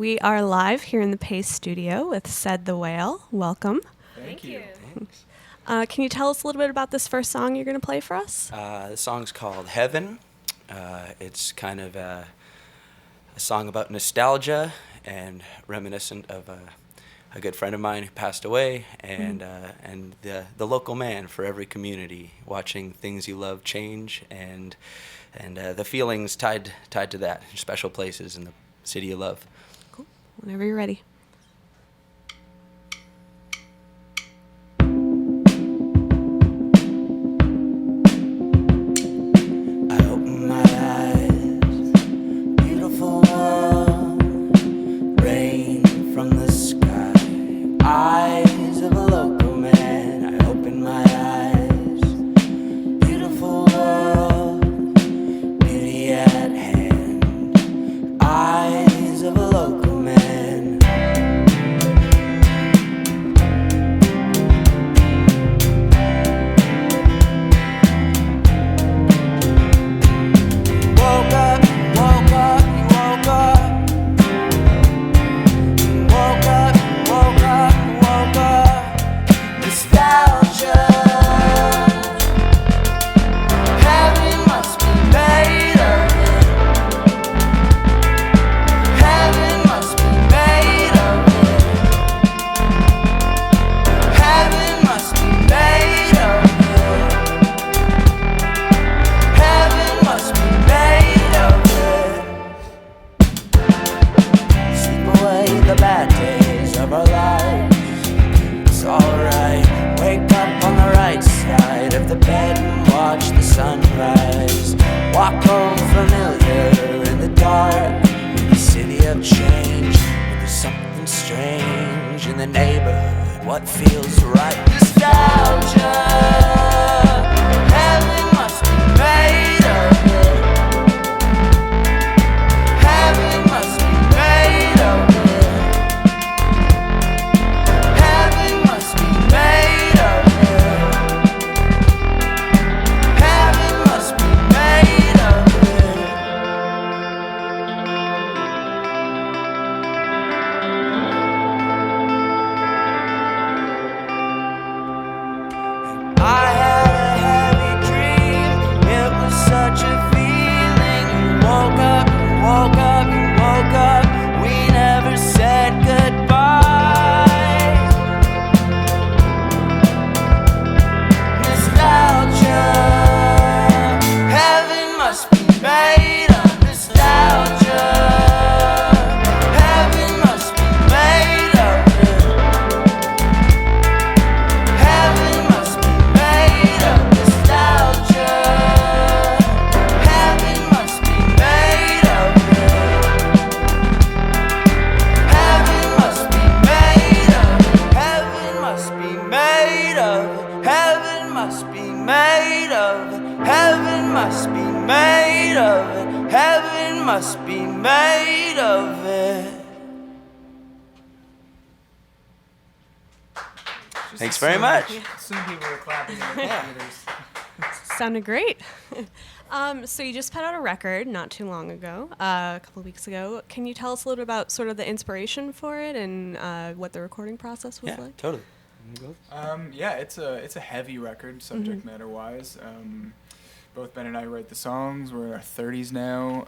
We are live here in the Pace studio with Said the Whale. Welcome. Thank you. Thanks. Can you tell us a little bit about this first song you're going to play for us? The song's called Heaven. It's kind of a song about nostalgia and reminiscent of a good friend of mine who passed away, and the local man for every community, watching things you love change, and the feelings tied to that, special places in the city you love. Cool. Whenever you're ready. Eyes of a local man, I open my eyes. Beautiful world, beauty at hand. Eyes of a local man. Woke up, woke up, you woke up. Woke up, woke up. Nostalgia. Heaven must be made of it. Heaven must be made of it. Heaven must be made of it. Heaven must be made of it. Sleep away the bad days of our lives. It's alright, wake up on the right side of the bed and watch the sunrise. Walk home familiar in the dark, in the city of change. But there's something strange in the neighborhood, what feels right? Nostalgia. Heaven must be made of it. Heaven must be made of it. I had a heavy dream, it was such a feeling. You woke up, you woke up, you woke up. We never said goodbye. Nostalgia. Heaven must be made of nostalgia. Heaven must be made of it. Heaven must be made of nostalgia. Heaven must be made of it. Heaven must be made of it. Heaven must be made of it. Heaven must be made of it. Heaven must be made of it. Heaven must be made of it. Thanks very much. Soon people were clapping in the computers. Sounded great. So you just put out a record not too long ago, a couple of weeks ago. Can you tell us a little bit about sort of the inspiration for it and what the recording process was like? Totally. Yeah, it's a heavy record, subject matter wise. Both Ben and I write the songs. We're in our 30s now,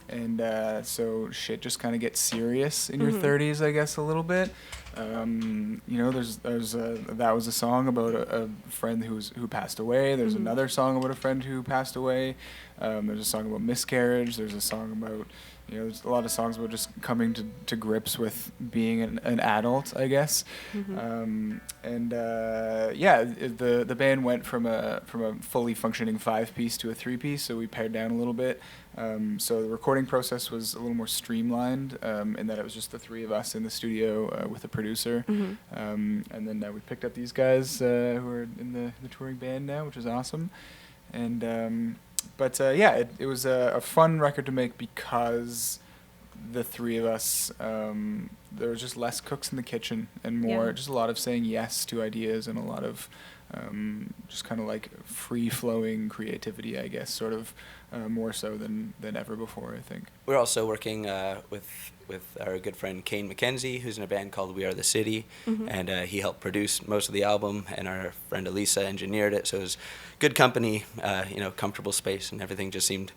and so shit just kind of gets serious in your 30s, I guess, a little bit. You know, that was a song about a friend who passed away. There's another song about a friend who passed away. There's a song about miscarriage. There's a song about, you know, there's a lot of songs about just coming to grips with being an adult, I guess. Yeah, the band went from a fully functioning 5-piece to a 3-piece, so we pared down a little bit. So the recording process was a little more streamlined in that it was just the three of us in the studio with a producer. And then we picked up these guys who are in the touring band now, which is awesome. And yeah, it was a fun record to make because the three of us, there was just less cooks in the kitchen and more just a lot of saying yes to ideas and a lot of just kind of like free-flowing creativity, I guess, sort of more so than ever before, I think. We're also working with our good friend Kane McKenzie, who's in a band called We Are the City, and he helped produce most of the album, and our friend Elisa engineered it, so it was good company, comfortable space, and everything just seemed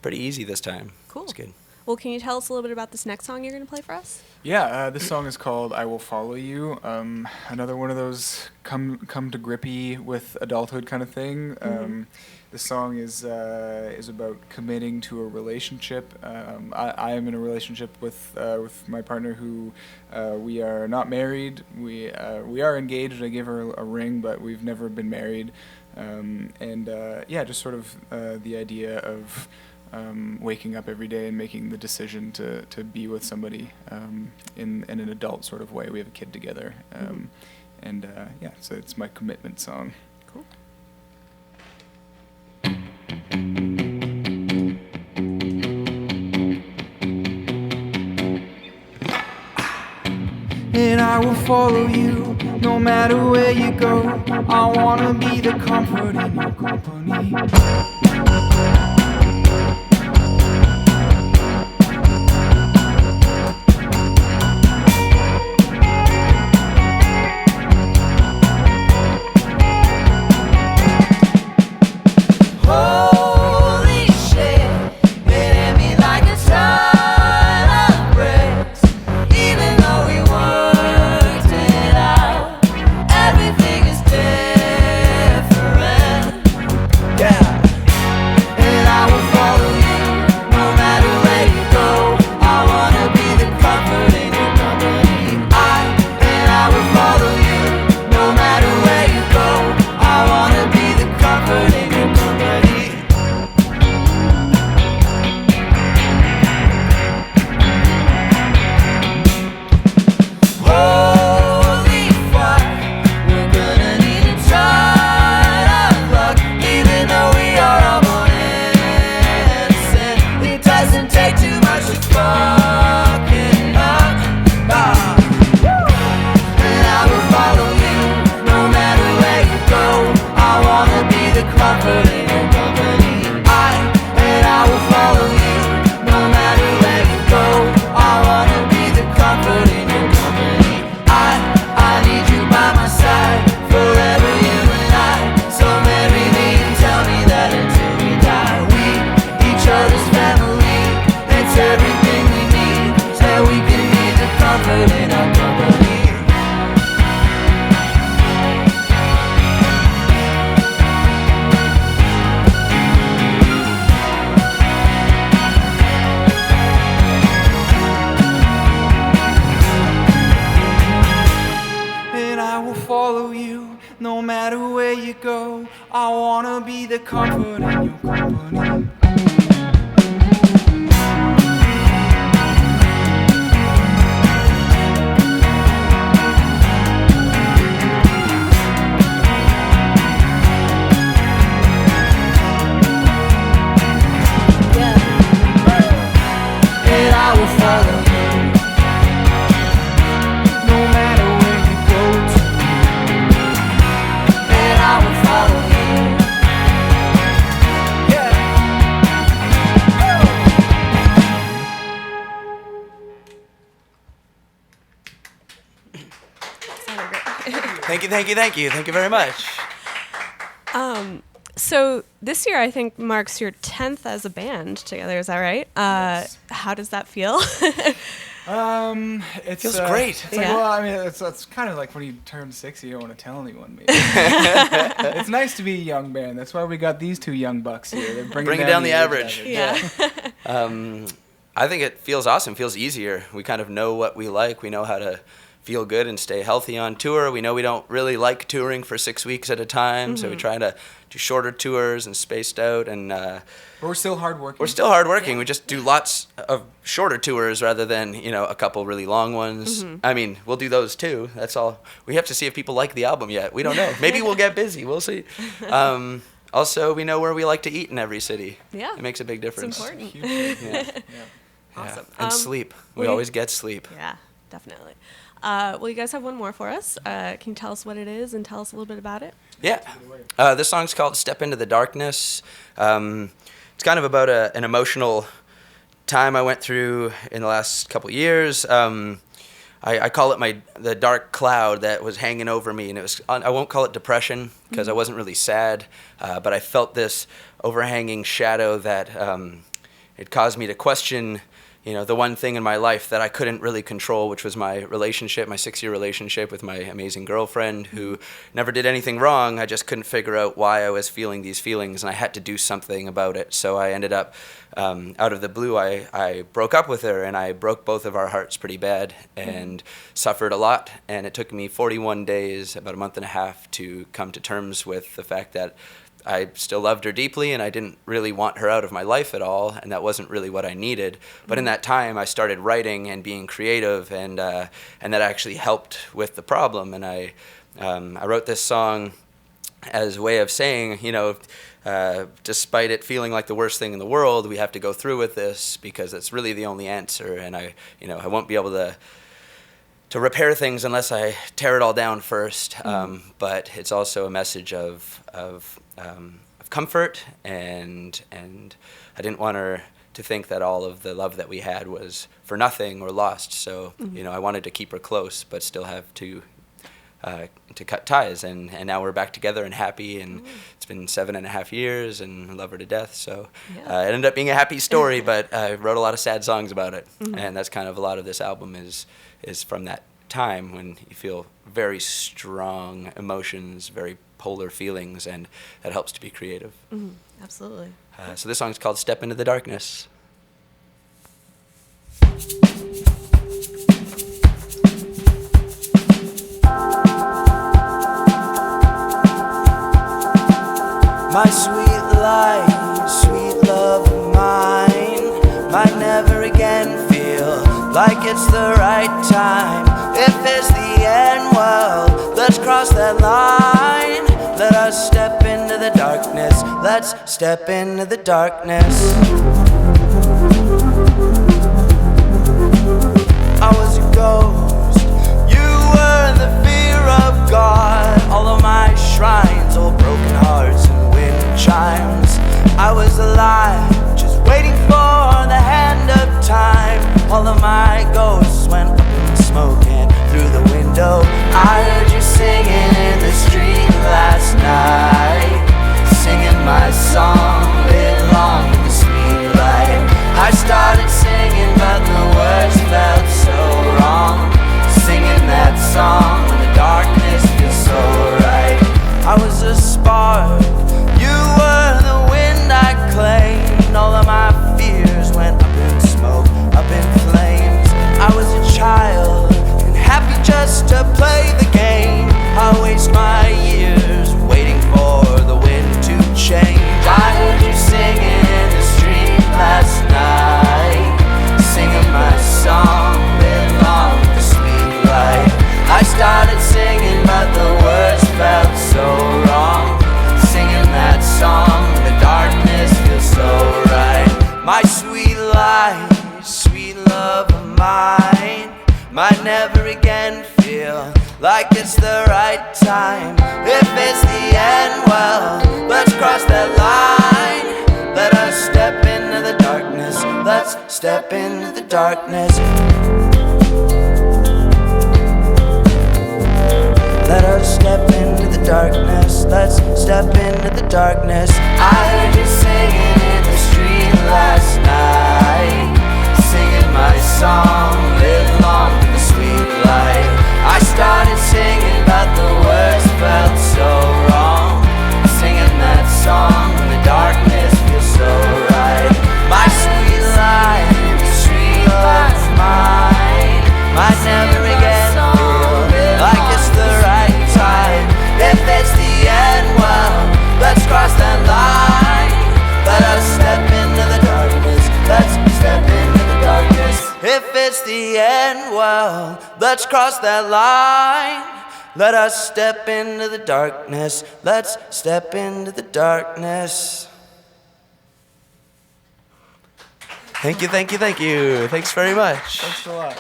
pretty easy this time. Cool. It's good. Well, can you tell us a little bit about this next song you're going to play for us? Yeah, this song is called "I Will Follow You." Another one of those come to grippy with adulthood kind of thing. The song is about committing to a relationship. I am in a relationship with my partner who we are not married. We are engaged. I gave her a ring, but we've never been married. Just sort of the idea of waking up every day and making the decision to be with somebody in an adult sort of way. We have a kid together, so it's my commitment song. Cool. And I will follow you no matter where you go. I wanna be the comfort in your company. Holy shit, it hit me like a ton of bricks. Even though we worked it out, everything is different. Yeah, and I will follow you no matter where you go. I wanna be the comfort in your company. I will follow you no matter where you go. I wanna be the comfort in your company. Holy fuck, we're gonna need a ton of luck. Even though we are all born innocent, it doesn't take too much to fuck it up. And I will follow you no matter where you go. I wanna be the comfort in your company. I will follow you no matter where you go. I wanna be the comfort in your company. I need you by my side forever, you and I. So marry me and tell me that until we die, we each other's family. It's everything we need, so we can be the comfort in our company. And I will follow you no matter where you go. I wanna be the comfort in your company. And I will follow you no matter where you go to. And I will follow you. Yeah. Sounded great. Thank you very much. So this year, I think, marks your 10th as a band together. Is that right? Yes. How does that feel? It Feels great. It's like, Yeah. well, I mean, it's kind of like when you turn 60, you don't want to tell anyone. Maybe. It's nice to be a young band. That's why we got these two young bucks here. They're bringing down the age average. Yeah. I think it feels awesome, feels easier. We kind of know what we like. We know how to feel good and stay healthy on tour. We know we don't really like touring for 6 weeks at a time, so we try to do shorter tours and spaced out. And But we're still hardworking. we're still hardworking. We just do lots of shorter tours rather than, a couple really long ones. I mean, we'll do those too. That's all. We have to see if people like the album yet. We don't know. Maybe we'll get busy. We'll see. Also, we know where we like to eat in every city. Yeah. It makes a big difference. important. Huge. Yeah. Yeah. Awesome. And sleep. We we- always get sleep. Yeah, definitely. Well, you guys have one more for us. Can you tell us what it is and tell us a little bit about it? Yeah. This song's called Step Into the Darkness. It's kind of about an emotional time I went through in the last couple years. I call it the dark cloud that was hanging over me, and it was, I won't call it depression because I wasn't really sad, but I felt this overhanging shadow that it caused me to question, the one thing in my life that I couldn't really control, which was my relationship, my 6-year relationship with my amazing girlfriend who never did anything wrong. I just couldn't figure out why I was feeling these feelings, and I had to do something about it. So I ended up, out of the blue, I broke up with her, and I broke both of our hearts pretty bad and suffered a lot. And it took me 41 days, about a month and a half, to come to terms with the fact that I still loved her deeply, and I didn't really want her out of my life at all, and that wasn't really what I needed. But in that time, I started writing and being creative, and that actually helped with the problem. And I wrote this song as a way of saying, despite it feeling like the worst thing in the world, we have to go through with this because it's really the only answer. And I won't be able to repair things unless I tear it all down first. But it's also a message of comfort, and I didn't want her to think that all of the love that we had was for nothing or lost. So I wanted to keep her close, but still have to cut ties. And now we're back together and happy. And it's been 7.5 years, and I love her to death. So it ended up being a happy story, but I wrote a lot of sad songs about it, and that's kind of a lot of this album is from that time when you feel very strong emotions, very polar feelings, and that helps to be creative. Absolutely. So this song's called Step Into the Darkness. My sweet light, sweet love of mine, might never again feel like it's the right time. If it's the end, well, let's cross that line. Let us step into the darkness. Let's step into the darkness. I was a ghost, you were the fear of God. All of my shrines, all broken hearts and wind chimes. I was alive, just waiting for the hand of time. All of my ghosts went up in smoke, and through the window I heard you singing in the street last night, singing my song, lit long in the sweet light. I started singing, but the words felt so wrong, singing that song when the darkness feels so right. I was a spark, you were the wind I claimed. All of my fears went up in smoke, up in flames. I was a child and happy just to play the game. I waste my years waiting for the wind to change. I heard you singing in the street last night, singing my song, lit long with the sweet light. I started singing, but the words felt so wrong, singing that song when the darkness feels so right. My sweet light, sweet love of mine, might never again feel like it's the right time. If it's the end, well, let's cross that line. Let us step into the darkness. Let's step into the darkness. Let us step into the darkness. Let's step into the darkness. I heard you singing in the street last night, singing my song, lit long with the sweet light. I started singing, but the words felt so wrong, singing that song when the darkness feels so right. My sweet light, sweet light of mine, might never again feel like it's the right time. If it's the end, well, let's cross that line. Let us step into the darkness. Let's step into the darkness. If it's the end, well, let's cross that line. Let us step into the darkness. Let's step into the darkness. Thank you, thank you, thank you. Thanks very much. Thanks a lot.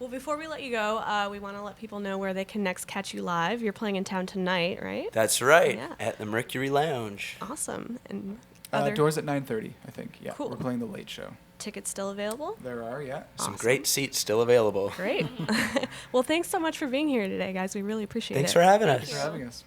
Well, before we let you go, we want to let people know where they can next catch you live. You're playing in town tonight, right? That's right, Yeah. at the Mercury Lounge. Awesome. And other Doors at 9:30, I think. Yeah, Cool. we're playing the late show. tickets still available? There are, yeah. Some Awesome. great seats still available. Great. Well, thanks so much for being here today, guys. We really appreciate Thanks it. for having us. Thanks for having us.